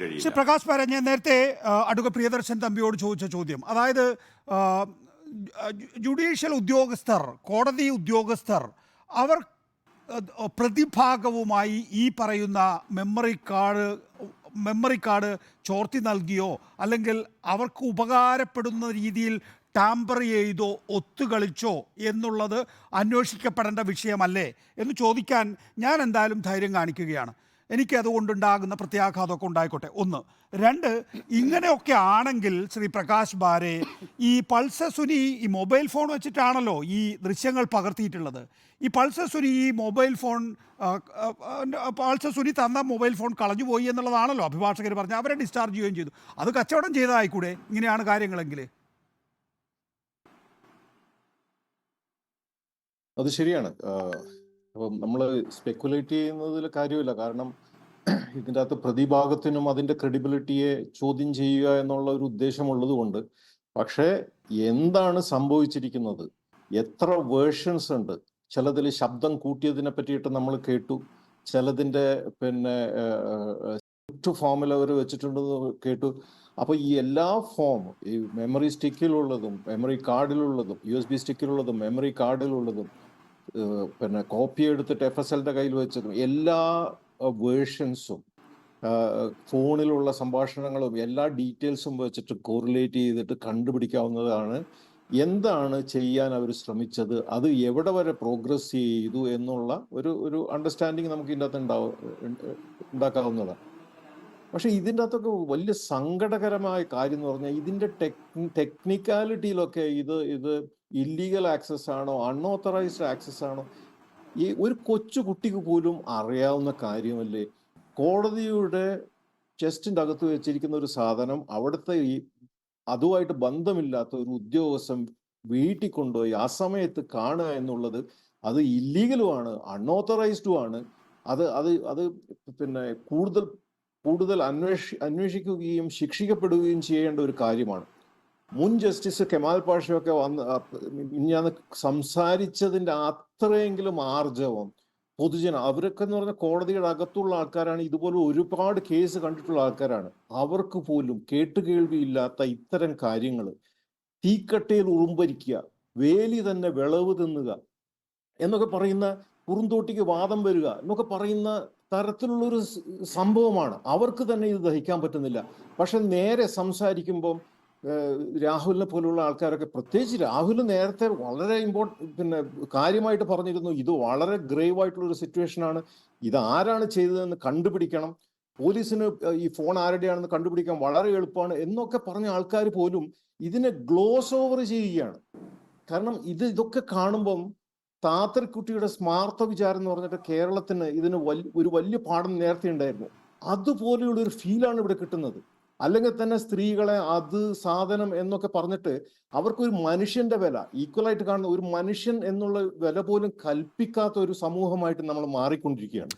കഴിയില്ല. പ്രകാശ് പാര, ഞാൻ നേരത്തെ അഡ്വക്കേറ്റ് പ്രിയദർശൻ തമ്പിയോട് ചോദിച്ച ചോദ്യം, അതായത് ജുഡീഷ്യൽ ഉദ്യോഗസ്ഥർ, കോടതി ഉദ്യോഗസ്ഥർ, അവർ പ്രതിഭാഗവുമായി ഈ പറയുന്ന മെമ്മറി കാർഡ് ചോർത്തി നൽകിയോ അല്ലെങ്കിൽ അവർക്ക് ഉപകാരപ്പെടുന്ന രീതിയിൽ ടാമ്പർ ചെയ്തോ ഒത്തുകളിച്ചോ എന്നുള്ളത് അന്വേഷിക്കപ്പെടേണ്ട വിഷയമല്ലേ എന്ന് ചോദിക്കാൻ ഞാൻ എന്തായാലും ധൈര്യം കാണിക്കുകയാണ്. എനിക്ക് അതുകൊണ്ടുണ്ടാകുന്ന പ്രത്യാഘാതമൊക്കെ ഉണ്ടായിക്കോട്ടെ. ഒന്ന്. രണ്ട്, ഇങ്ങനെയൊക്കെ ആണെങ്കിൽ ശ്രീ പ്രകാശ് ബാരെ, ഈ പൾസർ സുനി ഈ മൊബൈൽ ഫോൺ വെച്ചിട്ടാണല്ലോ ഈ ദൃശ്യങ്ങൾ പകർത്തിയിട്ടുള്ളത്. ഈ പൾസർ സുനി ഈ മൊബൈൽ ഫോൺ പൾസർ സുനി തന്ന മൊബൈൽ ഫോൺ കളഞ്ഞുപോയി എന്നുള്ളതാണല്ലോ അഭിഭാഷകർ പറഞ്ഞ്. അവരെ ഡിസ്ചാർജ് ചെയ്യുകയും ചെയ്തു. അത് കച്ചവടം ചെയ്തതായിക്കൂടെ ഇങ്ങനെയാണ് കാര്യങ്ങളെങ്കിൽ? അത് ശരിയാണ്. അപ്പം നമ്മൾ സ്പെക്കുലേറ്റ് ചെയ്യുന്നതിൽ കാര്യമില്ല. കാരണം ഇതിൻ്റെ അകത്ത് പ്രതിഭാഗത്തിനും അതിൻ്റെ ക്രെഡിബിലിറ്റിയെ ചോദ്യം ചെയ്യുക എന്നുള്ള ഒരു ഉദ്ദേശമുള്ളത് കൊണ്ട്. പക്ഷേ എന്താണ് സംഭവിച്ചിരിക്കുന്നത്, എത്ര വേർഷൻസ് ഉണ്ട്, ചിലതിൽ ശബ്ദം കൂട്ടിയതിനെ പറ്റിയിട്ട് നമ്മൾ കേട്ടു, ചിലതിൻ്റെ ഫോമിൽ അവർ വെച്ചിട്ടുണ്ടെന്ന് കേട്ടു. അപ്പോൾ ഈ എല്ലാ ഫോം, ഈ മെമ്മറി സ്റ്റിക്കിലുള്ളതും മെമ്മറി കാർഡിലുള്ളതും USB സ്റ്റിക്കിലുള്ളതും മെമ്മറി കാർഡിലുള്ളതും കോപ്പി എടുത്തിട്ട് FSLന്റെ കയ്യിൽ വെച്ചതും എല്ലാ വേർഷൻസും ഫോണിലുള്ള സംഭാഷണങ്ങളും എല്ലാ ഡീറ്റെയിൽസും വെച്ചിട്ട് കോറിലേറ്റ് ചെയ്തിട്ട് കണ്ടുപിടിക്കാവുന്നതാണ് എന്താണ് ചെയ്യാൻ അവർ ശ്രമിച്ചത്, അത് എവിടെ വരെ പ്രോഗ്രസ് ചെയ്തു എന്നുള്ള ഒരു അണ്ടർസ്റ്റാൻഡിങ് നമുക്ക് ഇതിൻ്റെ അകത്ത് ഉണ്ടാക്കാവുന്നതാണ്. പക്ഷെ ഇതിൻ്റെ അകത്തൊക്കെ വലിയ സങ്കടകരമായ കാര്യം എന്ന് പറഞ്ഞാൽ ഇതിൻ്റെ ടെക്നിക്കാലിറ്റിയിലൊക്കെ ഇത് ഇല്ലീഗൽ ആക്സസ് ആണോ അൺഓത്തറൈസ്ഡ് ആക്സസ് ആണോ ഈ ഒരു കൊച്ചു കുട്ടിക്ക് പോലും അറിയാവുന്ന കാര്യമല്ലേ. കോടതിയുടെ ചെസ്റ്റിൻ്റെ അകത്ത് വെച്ചിരിക്കുന്ന ഒരു സാധനം അവിടുത്തെ ഈ അതുമായിട്ട് ബന്ധമില്ലാത്ത ഒരു ഉദ്യോഗസ്ഥൻ വീട്ടിൽ കൊണ്ടുപോയി ആ സമയത്ത് കാണുക എന്നുള്ളത് അത് ഇല്ലീഗലുമാണ്, അൺഓത്തറൈസ്ഡും ആണ്. അത് കൂടുതൽ അന്വേഷിക്കുകയും ശിക്ഷിക്കപ്പെടുകയും ചെയ്യേണ്ട ഒരു കാര്യമാണ്. മുൻ ജസ്റ്റിസ് കെമാൽ പാഷയൊക്കെ ഞാൻ സംസാരിച്ചതിൻ്റെ അത്രയെങ്കിലും ആർജവം അവരൊക്കെ എന്ന് പറഞ്ഞാൽ കോടതിയുടെ അകത്തുള്ള ആൾക്കാരാണ്, ഇതുപോലെ ഒരുപാട് കേസ് കണ്ടിട്ടുള്ള ആൾക്കാരാണ്. അവർക്ക് പോലും കേട്ടുകേൾവിയില്ലാത്ത ഇത്തരം കാര്യങ്ങൾ, തീക്കട്ടയിൽ ഉറുമ്പരിക്കുക, വേലി തന്നെ വിളവ് തിന്നുക എന്നൊക്കെ പറയുന്ന, കുറുന്തോട്ടിക്ക് വാദം വരിക എന്നൊക്കെ പറയുന്ന തരത്തിലുള്ളൊരു സംഭവമാണ്. അവർക്ക് തന്നെ ഇത് ദഹിക്കാൻ പറ്റുന്നില്ല. പക്ഷെ നേരെ സംസാരിക്കുമ്പം രാഹുലിനെ പോലുള്ള ആൾക്കാരൊക്കെ, പ്രത്യേകിച്ച് രാഹുൽ നേരത്തെ വളരെ കാര്യമായിട്ട് പറഞ്ഞിരുന്നു, ഇത് വളരെ ഗ്രേവ് ആയിട്ടുള്ളൊരു സിറ്റുവേഷനാണ്, ഇത് ആരാണ് ചെയ്തതെന്ന് കണ്ടുപിടിക്കണം, പോലീസിന് ഈ ഫോൺ ആരുടെയാണെന്ന് കണ്ടുപിടിക്കാൻ വളരെ എളുപ്പമാണ് എന്നൊക്കെ പറഞ്ഞ ആൾക്കാർ പോലും ഇതിനെ ഗ്ലോസ് ഓവർ ചെയ്യുകയാണ്. കാരണം ഇതൊക്കെ കാണുമ്പം താത്തർക്കുട്ടിയുടെ സ്മാർത്ഥ വിചാരം എന്ന് പറഞ്ഞിട്ട് കേരളത്തിന് ഇതിന് ഒരു വലിയ പാഠം നേരത്തെ ഉണ്ടായിരുന്നു. അതുപോലെയുള്ള ഒരു ഫീലാണ് ഇവിടെ കിട്ടുന്നത്. അല്ലെങ്കിൽ തന്നെ സ്ത്രീകളെ അത് സാധനം എന്നൊക്കെ പറഞ്ഞിട്ട് അവർക്കൊരു മനുഷ്യന്റെ വില ഈക്വലായിട്ട് കാണുന്ന, ഒരു മനുഷ്യൻ എന്നുള്ള വില പോലും കൽപ്പിക്കാത്ത ഒരു സമൂഹമായിട്ട് നമ്മൾ മാറിക്കൊണ്ടിരിക്കുകയാണ്.